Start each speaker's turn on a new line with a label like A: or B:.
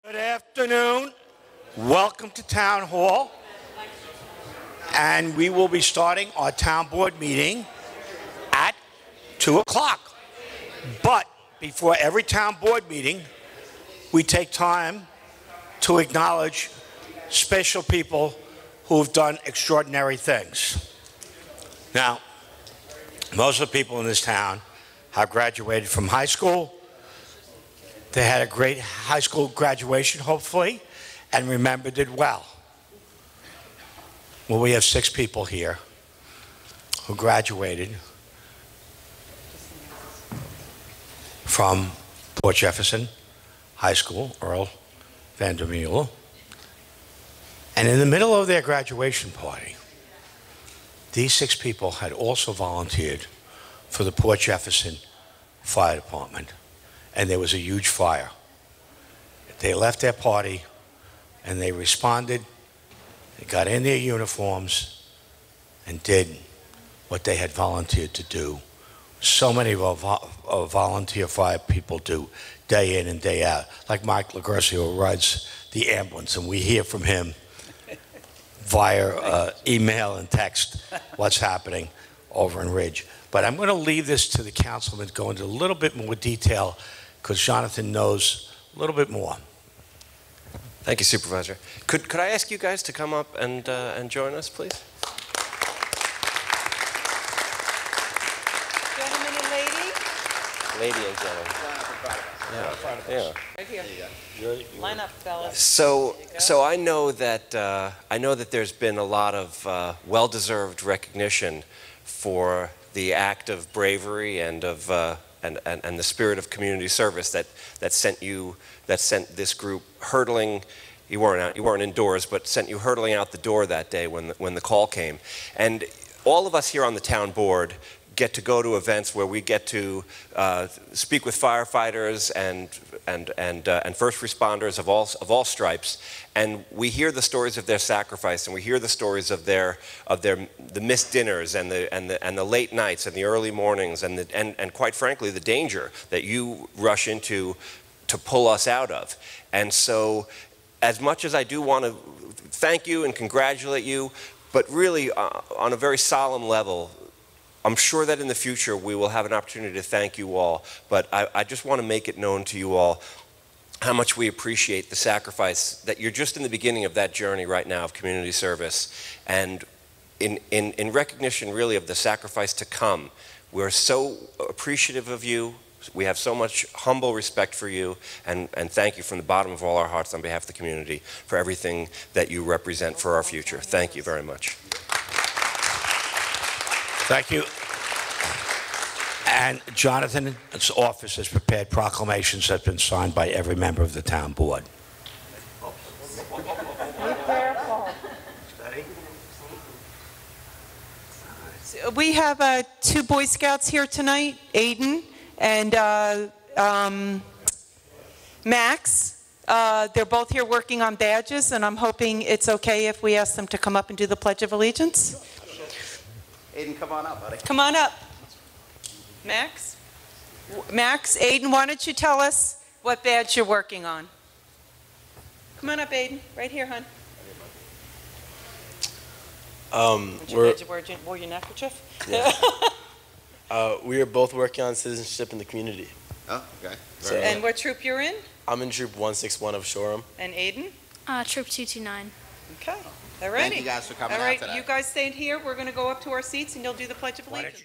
A: Good afternoon. Welcome to Town Hall. And we will be starting our town board meeting at 2 o'clock. But before every town board meeting, we take time to acknowledge special people who have done extraordinary things. Now, most of the people in this town have graduated from high school. They had a great high school graduation, hopefully, and remembered it well. Well, we have 6 people here who graduated from Port Jefferson High School, Earl Vandermeulen. And in the middle of their graduation party, these 6 people had also volunteered for the Port Jefferson Fire Department. And there was a huge fire. They left their party and they responded, they got in their uniforms and did what they had volunteered to do. So many of our volunteer fire people do day in and day out. Like Mike LaGuercio, who rides the ambulance, and we hear from him via email and text what's happening over in Ridge. But I'm going to leave this to the councilman to go into a little bit more detail because Jonathan knows a little bit more.
B: Thank you, Supervisor. Could I ask you guys to come up and join us, please?
C: Gentleman and lady?
B: Lady and gentleman. Yeah.
C: Right here. Line up, fellas.
B: So I know that there's been a lot of well-deserved recognition for the act of bravery and of and the spirit of community service that sent this group hurtling. You weren't indoors, but sent you hurtling out the door that day when the call came. And all of us here on the town board get to go to events where we get to speak with firefighters and first responders of all stripes, and we hear the stories of their sacrifice, and we hear the stories of the missed dinners and the late nights and the early mornings and quite frankly the danger that you rush into to pull us out of. And so, as much as I do want to thank you and congratulate you, but really on a very solemn level, I'm sure that in the future we will have an opportunity to thank you all, but I just want to make it known to you all how much we appreciate the sacrifice, that you're just in the beginning of that journey right now of community service. And in recognition really of the sacrifice to come, we're so appreciative of you. We have so much humble respect for you, and thank you from the bottom of all our hearts on behalf of the community for everything that you represent for our future. Thank you very much.
A: Thank you. And Jonathan's office has prepared proclamations that have been signed by every member of the town board.
C: Be careful. So we have 2 Boy Scouts here tonight, Aiden and Max. They're both here working on badges, and I'm hoping it's okay if we ask them to come up and do the Pledge of Allegiance.
D: Aiden, come on up, buddy.
C: Come on up. Max, Aiden, why don't you tell us what badge you're working on? Come on up, Aiden. Right here, hon. Wore your neckerchief?
E: Yeah. We are both working on citizenship in the community.
D: Oh, okay.
C: And what troop you're in?
E: I'm in Troop 161 of Shoreham.
C: And Aiden?
F: Troop 229.
C: Okay. All righty.
D: Thank you guys for coming
C: All
D: out
C: right,
D: today.
C: you guys stay here. We're going to go up to our seats and you'll do the Pledge of
A: Why don't
C: Allegiance.